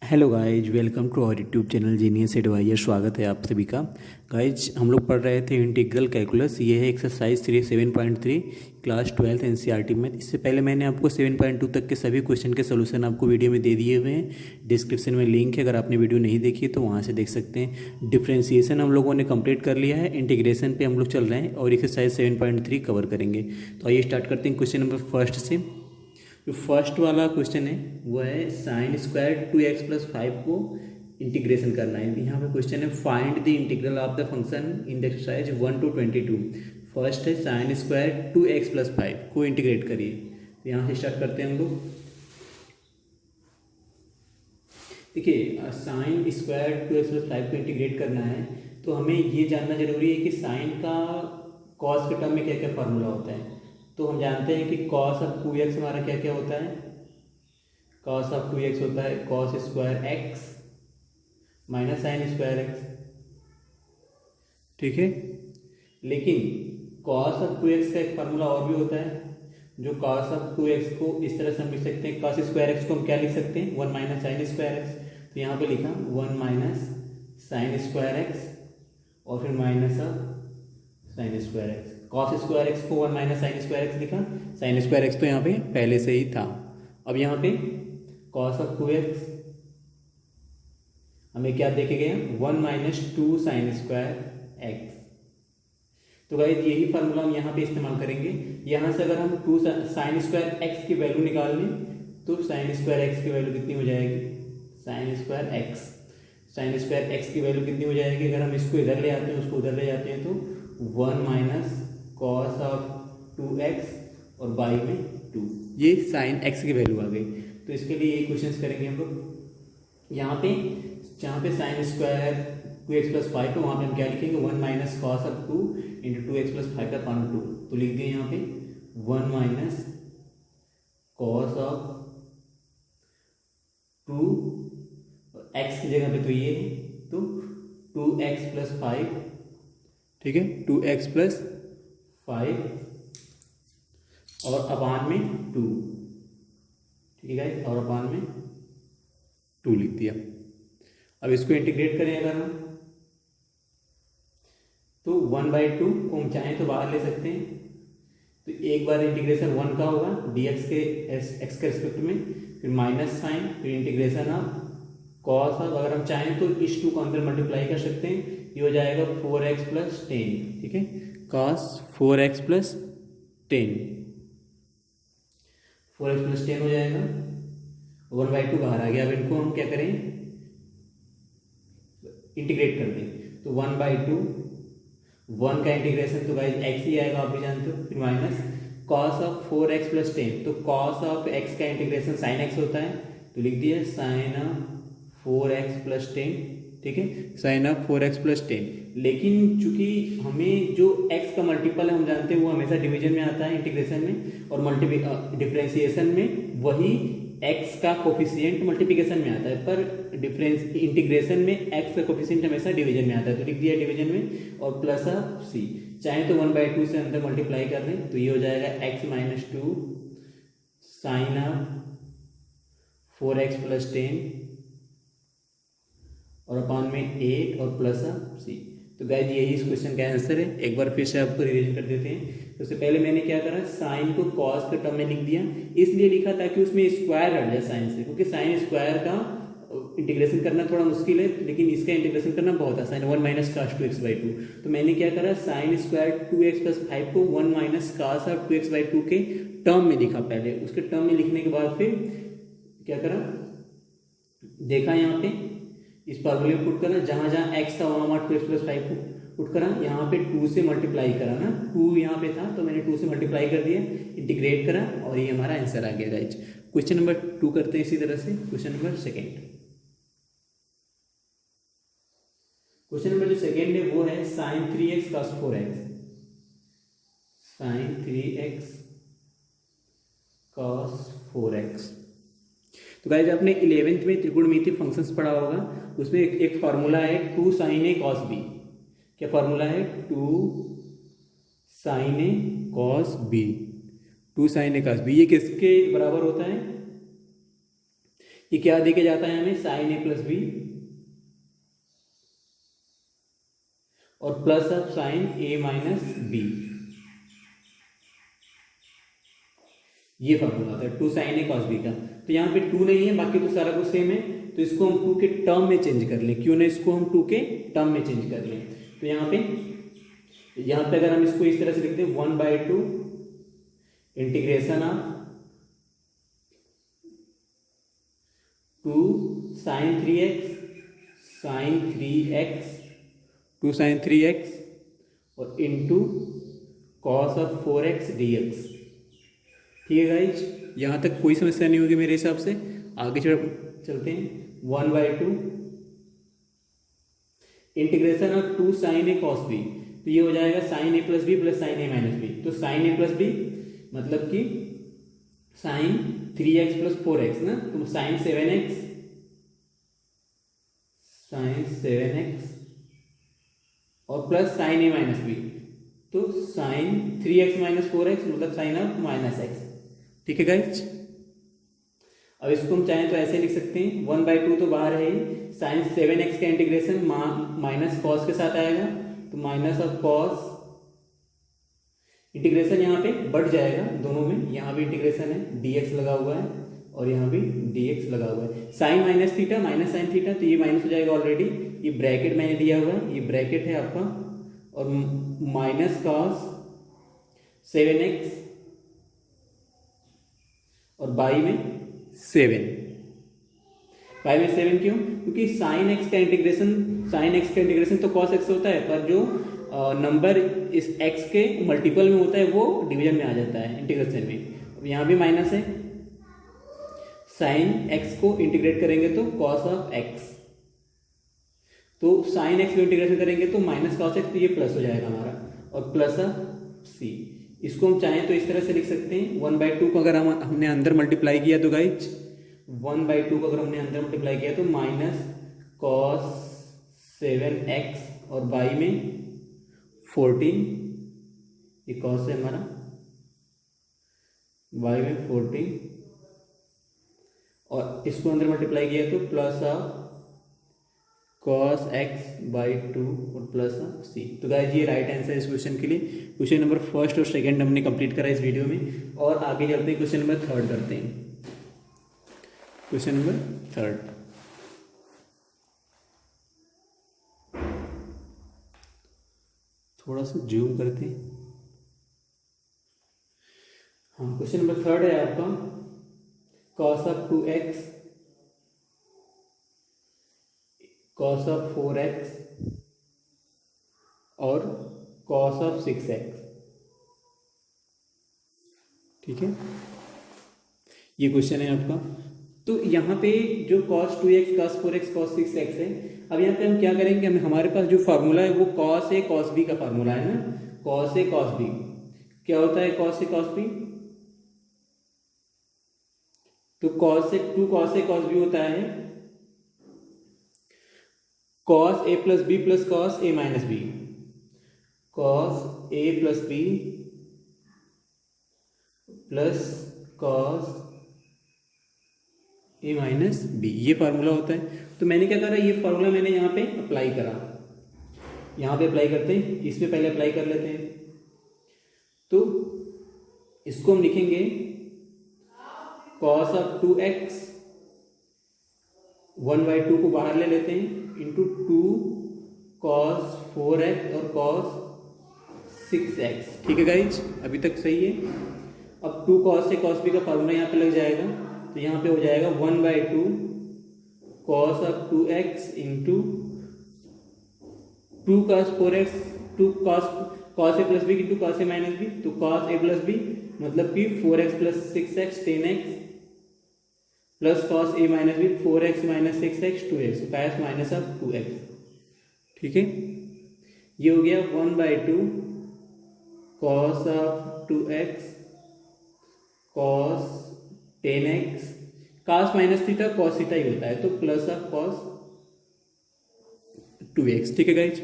Hello guys, welcome to our YouTube channel genius advisor. स्वागत है आप सभी का। गाइज, हम लोग पढ़ रहे थे इंटीग्रल कैलकुलस। ये है एक्सरसाइज 7.3 क्लास 12 एनसीईआरटी में। इससे पहले मैंने आपको 7.2 तक के सभी क्वेश्चन के सोल्यूशन आपको वीडियो में दे दिए हुए हैं। डिस्क्रिप्शन में लिंक है, अगर आपने वीडियो नहीं देखी है तो वहाँ से देख सकते हैं। डिफ्रेंसिएशन हम लोगों ने कंप्लीट कर लिया है, इंटीग्रेशन पे हम लोग चल रहे हैं और एक्सरसाइज 7.3 कवर करेंगे। तो आइए स्टार्ट करते हैं क्वेश्चन नंबर फर्स्ट से। जो फर्स्ट वाला क्वेश्चन है वो है साइन स्क्वायर 2x+5 को इंटीग्रेशन करना है। यहाँ पे क्वेश्चन है find the integral of the function in the exercise 1 to 22। First है साइन स्क्वायर 2x+5 को इंटीग्रेट करिए। तो यहाँ से स्टार्ट करते हैं हम लोग। देखिए, साइन स्क्वायर 2x+5 को इंटीग्रेट करना है तो हमें ये जानना जरूरी है कि साइन का कॉस के टर्म में क्या क्या फार्मूला होता है। तो हम जानते हैं कि कॉस ऑफ 2x हमारा क्या क्या होता है। कॉस ऑफ 2x होता है cos square x minus sign square x, ठीक है। लेकिन कॉस ऑफ 2x का एक फार्मूला और भी होता है। जो कॉस ऑफ 2x को इस तरह से हम लिख सकते हैं, कॉस स्क्वायर x को हम क्या लिख सकते हैं, 1 माइनस साइन स्क्वायर x। तो यहाँ पे लिखा 1 माइनस साइन स्क्वायर x और फिर minus of sign square x. Cos square x को 1 माइनस साइन स्क्वायर एक्स लिखा, साइन स्क्वायर एक्स तो यहाँ पे पहले से ही था। अब यहाँ पे कॉस ऑफ 2x हमें क्या देखे गए, 1 माइनस 2 साइन स्क्वायर एक्स। तो गाइस यही फार्मूला हम यहाँ पे इस्तेमाल करेंगे। यहाँ से अगर हम 2 साइन स्क्वायर एक्स की वैल्यू निकाल लें तो साइन स्क्वायर एक्स की वैल्यू कितनी हो जाएगी, sign square x. Sign square X की वैल्यू कितनी हो जाएगी, अगर हम इसको इधर ले आते हैं उसको उधर ले जाते हैं तो 1 माइनस कॉस ऑफ 2x और बाई में 2, ये साइन x की वैल्यू आ गई। तो इसके लिए ये क्वेश्चंस करेंगे हम लोग। यहाँ पे जहाँ पे साइन स्क्वायर 2x+5 है वहाँ पे हम क्या लिखेंगे, 1 minus cos of 2 into 2x+5 का पावर 2। तो लिख दिए यहाँ पे 1 माइनस कॉस ऑफ 2 x की जगह पे तो ये है तो 2x+5, ठीक है, 2x+5 और अपान में 2, ठीक है गाइस, और अपान में 2 लिख दिया। अब इसको इंटीग्रेट करें अगर हम तो 1/2 को हम चाहें तो बाहर ले सकते हैं। तो एक बार इंटीग्रेशन 1 का होगा dx के x के रिस्पेक्ट में, फिर माइनस साइन, फिर इंटीग्रेशन ऑफ कॉस ऑफ, अगर हम चाहें तो इस 2 को अंदर मल्टीप्लाई कर सकते हैं, ये हो जाएगा 4x+10, ठीक है, cos 4x+10, 4x+10 हो जाएगा। 1/2 बाहर आ गया। अब इनको हम क्या करें, इंटीग्रेट कर दें। तो 1/2, 1 का इंटीग्रेशन तो गाइस x ही आएगा, आप भी जानते हो, फिर माइनस cos ऑफ 4x+10। तो cos ऑफ x का इंटीग्रेशन sin x होता है, तो लिख दिया sin ऑफ 4x+10, ठीक है, साइन ऑफ 4x+10। लेकिन चूंकि हमें जो x का मल्टीपल है हम जानते हैं वो हमेशा डिवीजन में आता है इंटीग्रेशन में, और डिफ्रेंसिएशन में वही x का कोफिशिएंट मल्टीप्लिकेशन में आता है, पर डिफरेंस इंटीग्रेशन में x का कोफिशिएंट हमेशा डिवीजन में आता है। तो लिख दिया डिवीजन में और प्लस ऑफ c। चाहे तो 1/2 से अंदर मल्टीप्लाई कर दें तो ये हो जाएगा x minus 2 sign of 4x+10 और अपान में 8 और प्लस ऑफ c। तो गाइस यही इस क्वेश्चन का आंसर है। एक बार फिर से आपको रिवीजन कर देते हैं। तो उससे पहले मैंने क्या करा, साइन को कॉस के टर्म में लिख दिया, इसलिए लिखा ताकि उसमें स्क्वायर हट जाए साइन से, क्योंकि साइन स्क्वायर का इंटीग्रेशन करना थोड़ा मुश्किल है, लेकिन इसका इंटीग्रेशन करना बहुत आसान है, 1 माइनस कॉस 2x/2। तो मैंने क्या करा, साइन स्क्वायर 2x+5 को 1 माइनस कॉस ऑफ 2x/2 के टर्म में लिखा। पहले उसके टर्म में लिखने के बाद फिर क्या करा, देखा यहाँ पे इस फार्मूले में पुट करा, जहां जहां x था वहां 2x+5 को पुट करा, यहाँ पे 2 से मल्टीप्लाई करा ना, 2 यहाँ पे था तो मैंने 2 से मल्टीप्लाई कर दिया, इंटीग्रेट करा और ये हमारा आंसर आ गया गाइज। क्वेश्चन नंबर 2 करते हैं इसी तरह से। Question number second, question number जो सेकेंड है वो है sign 3x cos 4x, sign 3x cos 4x। तो गाइस आपने 11th में त्रिकोणमितीय फंक्शंस पढ़ा होगा, उसमें एक फार्मूला है 2 sin a cos b। क्या फार्मूला है, 2 sin a cos b, 2 sin a cos b। ये किसके बराबर होता है, ये क्या देके जाता है हमें, साइन ए प्लस बी और plus of sine A minus B, ये फॉर्मूला होता है 2 साइन ए कॉस बी का। तो यहाँ पे 2 नहीं है, बाकी तो सारा कुछ सेम है, तो इसको हम 2 के टर्म में चेंज कर लें, क्यों ना इसको हम 2 के टर्म में चेंज कर लें। तो यहाँ पे अगर हम इसको इस तरह से लिखते हैं 1/2 इंटीग्रेशन ऑफ 2 साइन 3x और into cos of 4x dx। ठीक है गाइज, यहाँ तक कोई समस्या नहीं होगी मेरे हिसाब से। आगे चलते हैं। 1/2 integration of 2 sine A cos B, तो ये हो जाएगा sine A plus B plus sine A minus B. तो साइन ए प्लस बी मतलब कि साइन 3x प्लस 4x ना, तो साइन 7x और plus sine A minus B, तो साइन 3x माइनस 4x मतलब साइन ऑफ माइनस एक्स। ठीक है गाइज, अब इसको हम चाहें तो ऐसे लिख सकते हैं 1/2 तो बाहर है ही, साइन 7x का इंटीग्रेशन माइनस कॉस के साथ आएगा, तो माइनस ऑफ कॉस, इंटीग्रेशन यहाँ पे बढ़ जाएगा दोनों में, यहाँ भी इंटीग्रेशन है dx लगा हुआ है और यहाँ भी dx लगा हुआ है। Sine minus theta minus sine theta, तो ये माइनस हो जाएगा ऑलरेडी, ये ब्रैकेट मैंने दिया हुआ है, ये ब्रैकेट है आपका, और माइनस कॉस 7x और बाई में 7 क्यों, क्योंकि साइन एक्स का इंटीग्रेशन तो कॉस एक्स होता है, पर जो नंबर इस एक्स के मल्टीपल में होता है वो डिवीजन में आ जाता है इंटीग्रेशन में। अब यहाँ भी माइनस है, साइन एक्स को इंटीग्रेट करेंगे तो कॉस ऑफ एक्स, तो साइन एक्स को इंटीग्रेशन करेंगे तो माइनस कॉस एक्स, तो ये प्लस हो जाएगा हमारा, और प्लस ऑफ सी। इसको हम चाहें तो इस तरह से लिख सकते हैं 1/2 को अगर हमने अंदर मल्टीप्लाई किया तो गाइज 1/2 को अगर हमने अंदर मल्टीप्लाई किया तो माइनस कॉस 7x और बाई में 14, ये कॉस है हमारा, बाई में 14 और इसको अंदर मल्टीप्लाई किया तो प्लस ऑफ cos x/2 और प्लस ऑफ सी। तो गाइस ये राइट आंसर है इस क्वेश्चन के लिए। क्वेश्चन नंबर फर्स्ट और सेकंड हमने कंप्लीट करा इस वीडियो में, और आगे चलते हैं क्वेश्चन नंबर थर्ड करते हैं। क्वेश्चन नंबर थर्ड, थोड़ा सा जूम करते हैं। हाँ, क्वेश्चन नंबर थर्ड है आपका cos of 2x cos of 4x और cos ऑफ 6x। ठीक है, ये क्वेश्चन है आपका। तो यहाँ पे जो cos 2x cos 4x cos 6x है, अब यहाँ पे हम क्या करेंगे, हमारे पास जो फार्मूला है वो cos a cos b का फार्मूला है ना, cos a cos b। क्या होता है cos a cos b, तो cos a cos b होता है cos a plus b plus cos a minus b, cos a plus b plus cos a minus b, ये formula होता है। तो मैंने क्या करा, ये फार्मूला मैंने यहाँ पे अप्लाई करा, यहाँ पे अप्लाई करते हैं, इसमें पहले अप्लाई कर लेते हैं। तो इसको हम लिखेंगे cos ऑफ 2x, 1/2 को बाहर ले लेते हैं, इंटू 2 cos 4x और cos 6x। ठीक है गाइज, अभी तक सही है। अब 2 cos से cos b का फार्मूला यहाँ पे लग जाएगा, तो यहाँ पे हो जाएगा 1/2 cos of 2x into 2 cos 4x, 2 cos a plus B into cos a minus B, तो cos a प्लस बी मतलब कि 4x plus 6x 10x plus cos a minus B 4x minus 6x 2x, तो minus of 2x। ठीक है, ये हो गया 1/2 cos of 2x cos 10x, cos minus theta cos theta ही होता है, तो प्लस ऑफ cos 2x। ठीक है गाइज,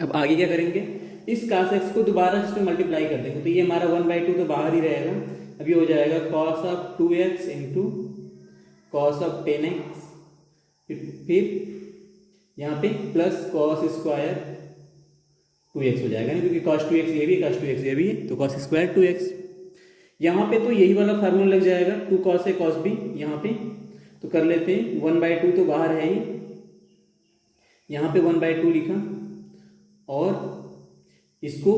अब आगे क्या करेंगे, इस cos x को दोबारा इसमें मल्टीप्लाई कर देंगे, तो ये हमारा 1/2 तो बाहर ही रहेगा। अब ये हो जाएगा cos of 2x into cos of 10x, फिर यहाँ पे प्लस कॉस स्क्वायर 2x हो जाएगा ना, क्योंकि कॉस 2x ये भी है, कॉस 2x ये भी है, तो कॉस स्क्वायर 2x। यहाँ पे तो यही वाला फार्मूला लग जाएगा, 2 कॉस ए कॉस बी यहाँ पे, तो कर लेते हैं। 1/2 तो बाहर है ही, यहाँ पे 1/2 लिखा और इसको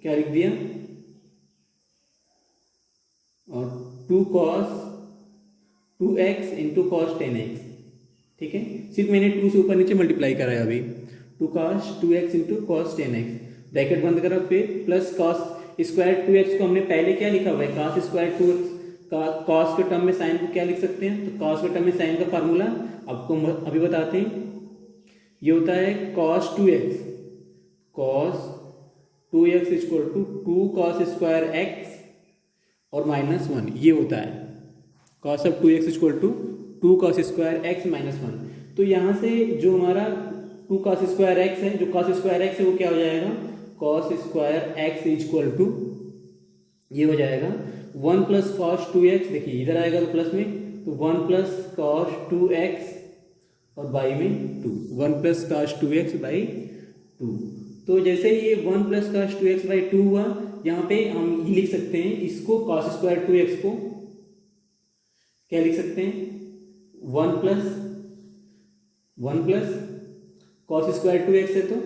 क्या लिख दिया, और 2 cos 2x into cos 10x, ठीक है। सिर्फ मैंने 2 से ऊपर नीचे मल्टीप्लाई करा है अभी, 2 cos 2x into cos 10x, bracket बंद करा, फिर प्लस कॉस स्क्वायर 2x को हमने पहले क्या लिखा हुआ है, कॉस स्क्वायर 2x, कॉस के टर्म में साइन को क्या लिख सकते हैं, तो कॉस के टर्म में साइन का फार्मूला आपको अभी बताते हैं, ये होता है cos 2x, cos 2x equal to 2 cos square x और -1, ये होता है cos of 2x equal to 2 cos square x -1। तो यहाँ से जो हमारा 2 cos स्क्वायर x है, जो cos स्क्वायर x है वो क्या हो जाएगा, cos square x equal to ये हो जाएगा 1 प्लस cos 2x, देखिए इधर आएगा तो प्लस में, तो 1 प्लस cos 2x और बाई में 2, 1 प्लस cos 2x बाई 2। तो जैसे ये 1 प्लस cos 2x बाई 2 हुआ, यहाँ पे हम ये लिख सकते हैं इसको, cos स्क्वायर 2x को क्या लिख सकते हैं, 1 प्लस cos स्क्वायर 2x है तो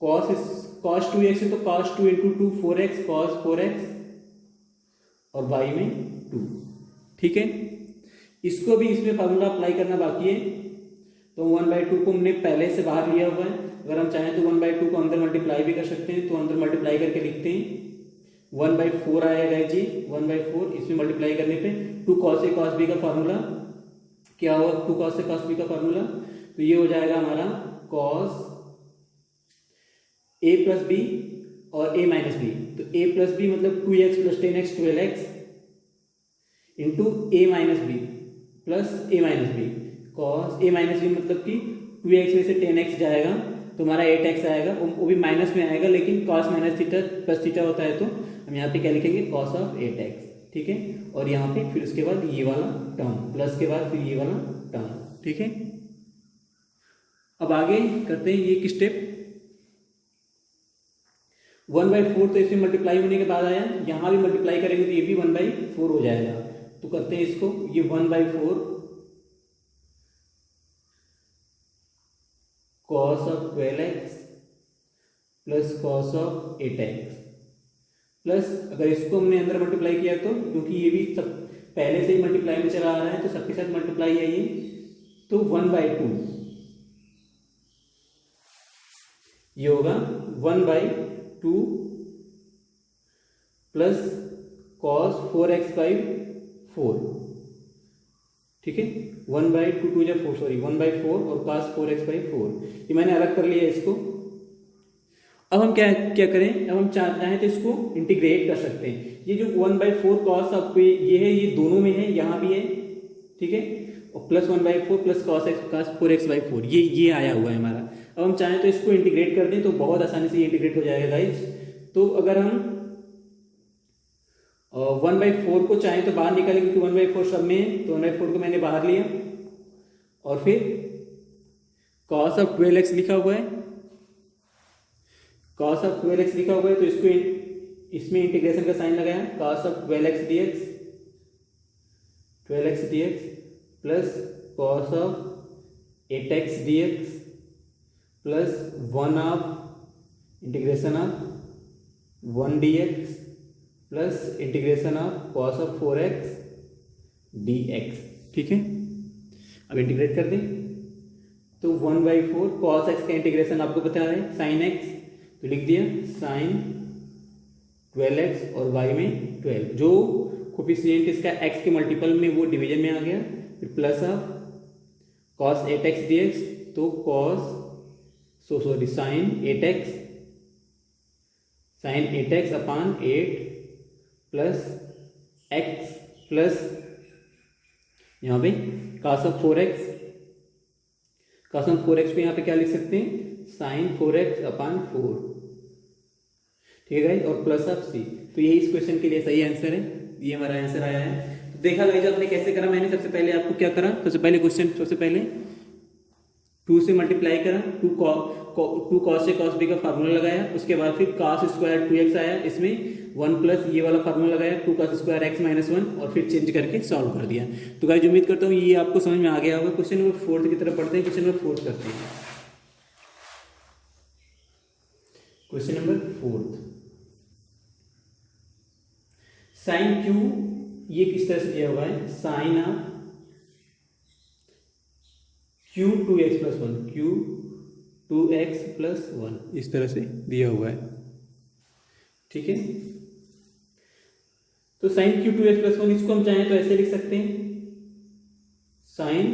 cos 2x है तो cos 2 into 2 4x cos 4x और बाई में 2, ठीक है। इसको भी इसमें फार्मूला अप्लाई करना बाकी है, तो 1/2 को हमने पहले से बाहर लिया हुआ है, अगर हम चाहें तो 1/2 को अंदर मल्टीप्लाई भी कर सकते हैं, तो अंदर मल्टीप्लाई करके लिखते हैं 1/4 आएगा जी, 1/4, इसमें मल्टीप्लाई करने पे 2 cos a cos b का फार्मूला क्या हुआ, 2 cos a cos b का फार्मूला, तो ये हो जाएगा हमारा cos a प्लस बी और a माइनस बी, तो a प्लस बी मतलब 2x plus 10x 12x into a minus B plus a minus B, cos a minus B मतलब कि 2x में से 10x जाएगा तो हमारा 8x आएगा, वो भी माइनस में आएगा, लेकिन cos minus theta plus theta होता है, तो हम यहाँ पे क्या लिखेंगे, cos ऑफ 8x, ठीक है। और यहाँ पे फिर उसके बाद ये वाला टर्म, प्लस के बाद फिर ये वाला टर्म, ठीक है। अब आगे करते हैं ये एक स्टेप, 1/4 तो इसमें मल्टीप्लाई होने के बाद आया, यहाँ भी मल्टीप्लाई करेंगे तो ये भी 1/4 हो जाएगा, तो करते हैं इसको, ये 1/4 cos of 12x plus cos of 8x plus, अगर इसको हमने अंदर मल्टीप्लाई किया तो, क्योंकि ये भी सब पहले से ही मल्टीप्लाई में चला आ रहा है तो सबके साथ मल्टीप्लाई है ये, तो 1/2 ये होगा 1/2 प्लस cos 4x बाई 4, ठीक है, 1/2 2 जब 4 सॉरी 1/4 और cos 4x बाई 4, ये मैंने अलग कर लिया इसको। अब हम क्या क्या करें, अब हम चाहें तो इसको इंटीग्रेट कर सकते हैं, ये जो 1/4 cos ऑफ ये है, ये दोनों में है, यहाँ भी है, ठीक है, और plus 1/4 plus cos 4x by 4, ये आया हुआ है हमारा। अब हम चाहें तो इसको इंटीग्रेट कर दें तो बहुत आसानी से ये इंटीग्रेट हो जाएगा गाइज। तो अगर हम 1/4 को चाहें तो बाहर निकालेंगे, क्योंकि 1/4 सब में है, तो 1/4 को मैंने बाहर लिया और फिर cos ऑफ 12x लिखा हुआ है, cos ऑफ 12x लिखा हुआ है, तो इसको इसमें इंटीग्रेशन का साइन लगाया, cos of 12x dx plus cos of 8x dx plus 1 of integration of 1 dx plus integration of cos of 4x dx, ठीक है। अब इंटीग्रेट कर दें तो 1/4 cos x का इंटीग्रेशन आपको पता है sin x, तो लिख दिया sin 12x और y में 12, जो कोफिशिएंट इसका x के मल्टीपल में वो डिवीजन में आ गया, फिर plus of cos 8x dx, तो sin 8x upon 8 plus x plus यहाँ पे cos ऑफ 4x पे यहाँ पे क्या लिख सकते हैं, sin 4x अपॉन 4, ठीक है गाइस, और प्लस ऑफ c, तो यही इस क्वेश्चन के लिए सही आंसर है, ये हमारा आंसर आया है। तो देखा गाइस आपने कैसे करा। मैंने सबसे पहले आपको क्या करा, सबसे पहले 2 से मल्टीप्लाई करा, 2 cos से cos b का फार्मूला लगाया, उसके बाद फिर cos स्क्वायर 2x आया, इसमें 1 प्लस ये वाला फार्मूला लगाया 2 cos स्क्वायर x माइनस 1 और फिर चेंज करके सॉल्व कर दिया। तो गाइस उम्मीद करता हूँ ये आपको समझ में आ गया होगा। क्वेश्चन नंबर 4 की तरफ पढ़ते हैं। क्वेश्चन नंबर 4 करते हैं। क्वेश्चन नंबर 4 साइन क्यू ये किस तरह से दिया हुआ है, sine of Q 2x plus 1, Q 2x plus 1 इस तरह से दिया हुआ है। ठीक है, तो साइन क्यू 2x प्लस 1 इसको हम चाहें तो ऐसे लिख सकते हैं, sine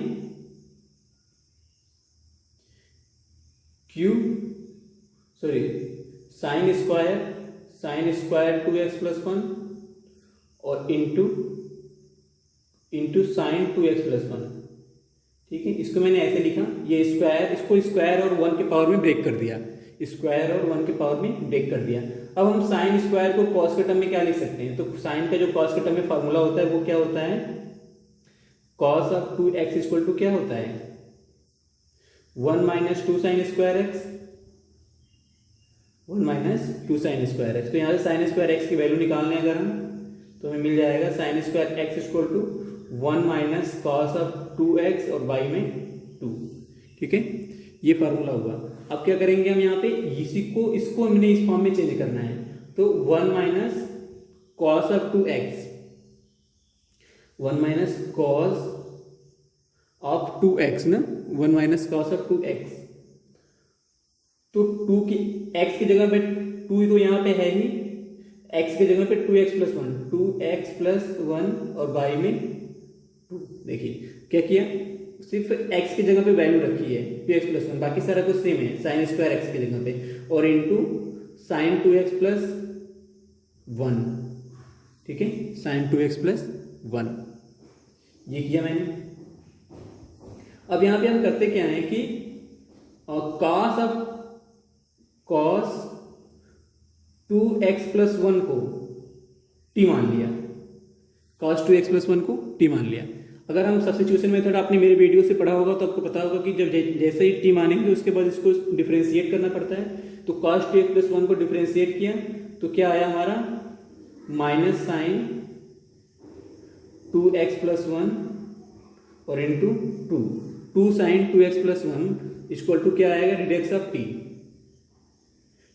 Q sine square 2x plus 1 और इंटू साइन 2x प्लस 1। ठीक है, इसको मैंने ऐसे लिखा, ये स्क्वायर, इसको स्क्वायर और 1 के पावर में ब्रेक कर दिया, स्क्वायर और 1 के पावर में ब्रेक कर दिया। अब हम साइन स्क्वायर को कॉस के टर्म में क्या लिख सकते हैं, तो साइन का जो कॉस के टर्म में फार्मूला होता है वो क्या होता है, cos of 2x equal to क्या होता है, 1 minus 2 sine square x, 1 minus 2 sine square X. तो यहाँ से साइन स्क्वायर एक्स की वैल्यू निकालने अगर हम, तो हमें मिल जाएगा sine square X equal to 1 minus cos of 2x और y में 2। ठीक है, ये फार्मूला हुआ। अब क्या करेंगे हम यहाँ पे, इसको हमने इस फॉर्म में चेंज करना है, तो 1 minus cos of 2x, 1 minus cos of 2x ना, 1 माइनस कॉस ऑफ 2x, तो 2 की x की जगह पे 2 तो यहाँ पे है ही, x की जगह पे 2x प्लस 1, 2x प्लस 1 और y में 2। देखिए क्या किया, सिर्फ x की जगह पे वैल्यू रखी है 2x प्लस 1, बाकी सारा कुछ सेम है साइन स्क्वायर x की जगह पे, और इंटू साइन 2x प्लस 1। ठीक है, साइन 2x प्लस 1 ये किया मैंने। अब यहाँ पे हम करते क्या है कि कॉस 2x प्लस 1 को t मान लिया, cos 2x प्लस 1 को t मान लिया। अगर हम सब्स्टिट्यूशन मेथड आपने मेरे वीडियो से पढ़ा होगा तो आपको पता होगा कि जब जैसे ही t मानेंगे उसके बाद इसको डिफरेंशिएट करना पड़ता है। तो cos 2x प्लस 1 को डिफरेंशिएट किया तो क्या आया हमारा, माइनस साइन 2x प्लस 1 और into 2 sine 2x plus 1 equal to क्या आएगा, रिडक्स ऑफ t।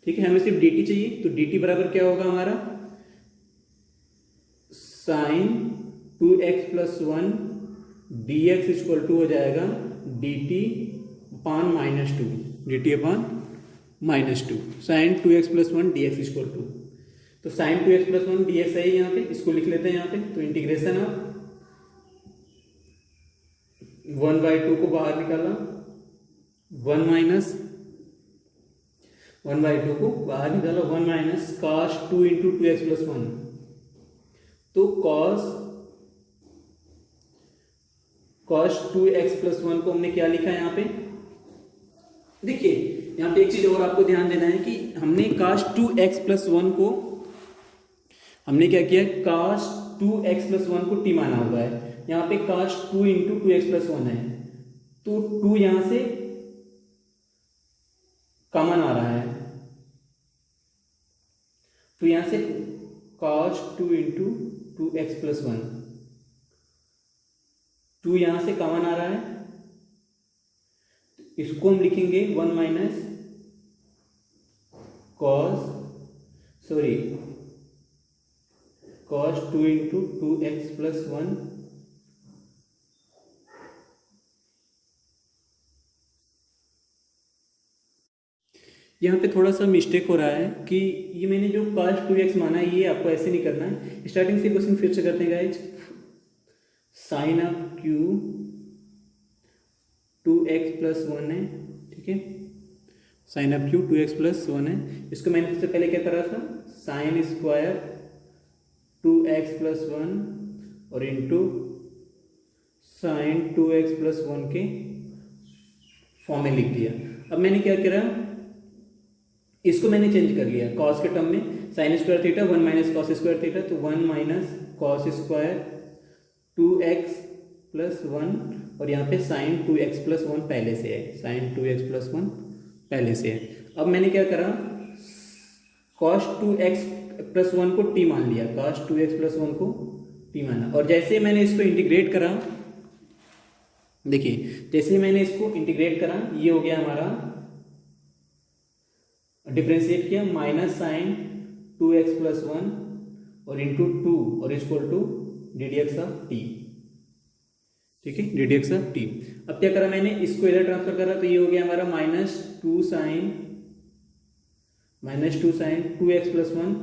ठीक है, हमें सिर्फ dt चाहिए, तो dt बराबर क्या होगा हमारा, sine 2x plus 1 dx equal to हो जाएगा dt upon minus 2, dt upon minus 2, sine 2x plus 1 dx equal to, तो साइन 2x प्लस 1 dx है यहाँ पे, इसको लिख लेते हैं यहाँ पे। तो इंटीग्रेशन ऑफ 1/2 को बाहर निकाला, 1/2 को बाहर निकाला, 1 minus cos 2 into 2x plus 1, तो कॉस 2x प्लस 1 को हमने क्या लिखा है यहाँ पे। देखिए यहाँ पे एक चीज और आपको ध्यान देना है कि हमने cos 2x प्लस 1 को हमने क्या किया, cos 2x प्लस 1 को t माना हुआ है, यहाँ पे cos 2 इंटू 2x प्लस 1 है, तो 2 यहां से कॉमन आ रहा है, तो यहां से cos 2 इंटू 2x प्लस 1, 2 यहां से कॉमन आ रहा है, इसको हम लिखेंगे 1 minus cos 2 into 2x plus 1 यहाँ पे थोड़ा सा मिस्टेक हो रहा है कि ये मैंने जो cos 2x माना है ये आपको ऐसे नहीं करना है। स्टार्टिंग से क्वेश्चन फिर से करते हैं guys. Sine of Q 2x plus 1 है, ठीक है, sine of Q 2x plus 1 है। इसको मैंने सबसे पहले क्या करा था, साइन स्क्वायर 2x प्लस 1 और इंटू साइन 2x प्लस 1 के फॉर्म में लिख दिया। अब मैंने क्या करा, इसको मैंने चेंज कर लिया कॉस के टर्म में, sine square theta 1 minus cos square theta, तो 1 माइनस कॉस स्क्वायर 2x+1 और यहाँ पे साइन 2x+1 पहले से है, साइन 2x+1 पहले से है। अब मैंने क्या करा, cos 2x+1 को t मान लिया, cos 2x+1 को t माना, और जैसे मैंने इसको इंटीग्रेट करा, देखिए जैसे मैंने इसको इंटीग्रेट करा, ये हो गया हमारा, डिफ्रेंशिएट किया, माइनस साइन 2x+1 और इंटू 2 और equal to ddx of t, ठीक है, ddx ऑफ t। अब क्या करा मैंने, इसको इधर ट्रांसफर करा, तो ये हो गया हमारा -2 sine 2x+1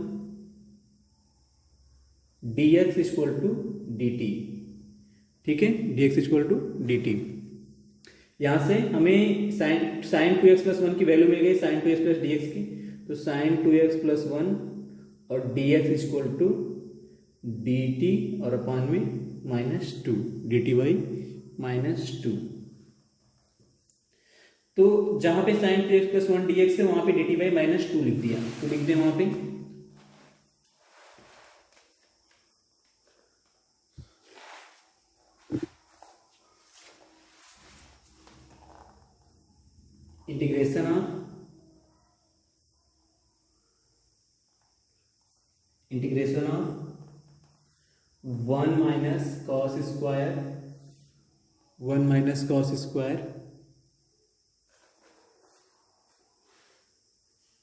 dx equal to dt, ठीक है, dx इक्वल टू dt। यहाँ से हमें साइन 2x+1 की वैल्यू मिल गई, साइन 2x प्लस dx की, तो साइन 2x+1 और dx इक्वल टू dt और अपान में -2, dt बाई -2। तो जहां पे साइन 2x+1 dx है वहां पे dt बाई -2 लिख दिया, तो लिख दें वहां पे integration of 1 minus cos square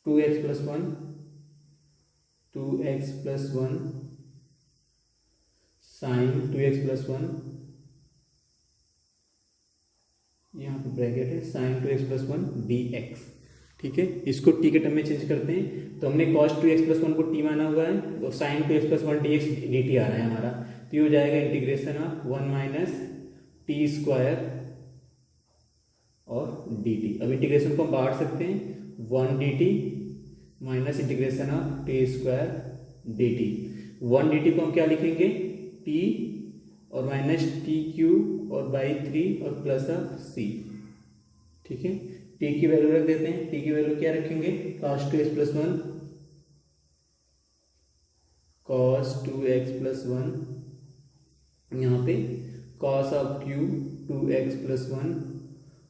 2x+1 sine 2x+1, यहाँ पे ब्रैकेट है, साइन 2x+1 dx, ठीक है। इसको t के टर्म में चेंज करते हैं, तो हमने cos 2x+1 को t माना हुआ है, और साइन 2x+1 dx dt आ रहा है हमारा, तो ये हो जाएगा integration of 1 minus T square और dt। अब इंटीग्रेशन को हम बांट सकते हैं, 1 dt minus integration of T square dt। 1 dt को हम क्या लिखेंगे, t और माइनस टी क्यू और बाई 3 और प्लस ऑफ c, ठीक है। t की वैल्यू रख देते हैं, t की वैल्यू क्या रखेंगे, cos 2x+1 यहाँ पे cos ऑफ q 2x+1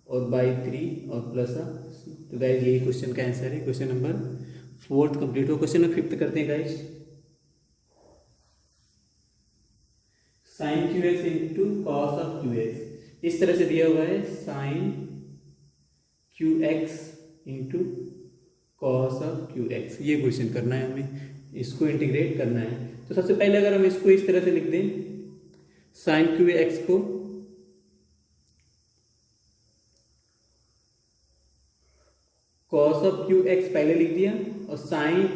और बाई 3 और प्लस ऑफ c। तो गाइज यही क्वेश्चन का आंसर है। क्वेश्चन नंबर 4 कंप्लीट हो। क्वेश्चन नंबर 5 करते हैं guys, sine QX into cos of QX, इस तरह से दिया हुआ है, sine QX into cos of QX, ये क्वेश्चन करना है हमें, इसको इंटीग्रेट करना है। तो सबसे पहले अगर हम इसको इस तरह से लिख दें, साइन QX को कॉस ऑफ QX पहले लिख दिया, और साइन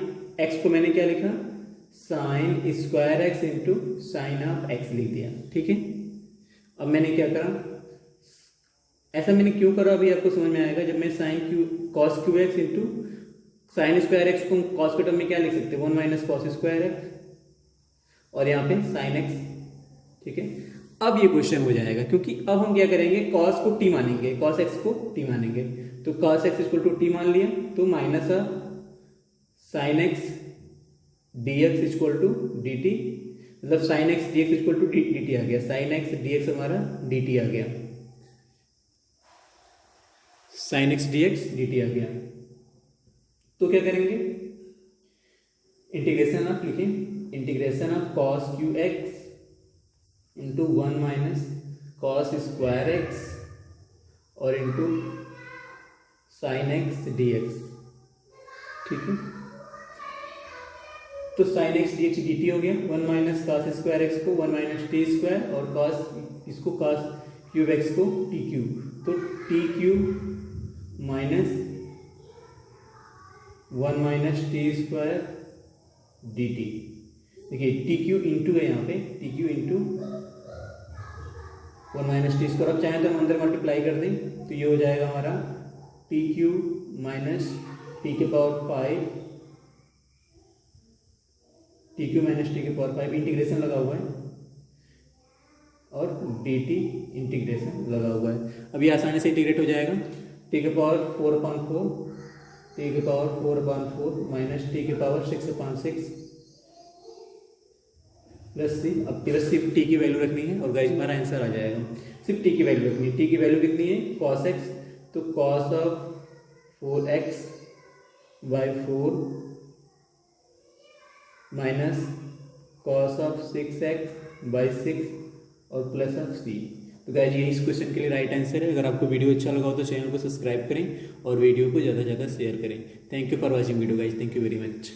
X को मैंने क्या लिखा, sign square x into sine of x लिख दिया, ठीक है। अब मैंने क्या करा, ऐसा मैंने क्यों करा अभी आपको समझ में आएगा, जब मैं sine cos Q X into sine square x को कॉस के टर्म में क्या लिख सकते हैं, 1 माइनस कॉस स्क्वायर एक्स, और यहाँ पे साइन एक्स, ठीक है। अब ये क्वेश्चन हो जाएगा, क्योंकि अब हम क्या करेंगे, कॉस को टी मानेंगे, कॉस एक्स को टी मानेंगे, तो cos X equal to T मान लिया, तो minus of sine X dx equal to dt, मतलब sine X dx equal to dt आ गया, साइन एक्स dx हमारा dt आ गया, साइन एक्स dx dt आ गया। तो क्या करेंगे, इंटीग्रेशन ऑफ लिखें, integration of cos Q X into 1 minus cos square X और इंटू साइन एक्स dx, ठीक है। तो sine X D x D T हो गया, 1 माइनस कॉस स्क्वायर एक्स को 1 माइनस टी स्क्वायर, और कॉस इसको कॉस क्यूब एक्स को टी क्यूब, तो T cube minus 1 minus T square D T. देखिए टी क्यू इंटू है यहाँ पे, T Q into 1 minus T square. अब चाहे तो हम अंदर मल्टीप्लाई कर दें, तो ये हो जाएगा हमारा टी क्यू माइनस टी के power 5, T Q minus T के पावर 5, इंटीग्रेशन लगा हुआ है, और डी टी इंटीग्रेशन लगा हुआ है। अब ये आसानी से इंटीग्रेट हो जाएगा, टी के पावर 4/4, टी के पावर 4/4 माइनस टी के पावर 6/6, प्लस सी, अब प्लस सिर्फ टी की वैल्यू रखनी है और गाइस हमारा आंसर आ जाएगा। सिर्फ टी की वैल्यू रखनी है। टी की वैल्यू कितनी है? कॉस एक्स, तो cos of 4x by 4 minus cos of 6x by 6 और प्लस ऑफ सी। तो गाइस ये इस क्वेश्चन के लिए राइट आंसर है। अगर आपको वीडियो अच्छा लगा हो तो चैनल को सब्सक्राइब करें और वीडियो को ज़्यादा से ज़्यादा शेयर करें। Thank you for watching video guys, thank you very much.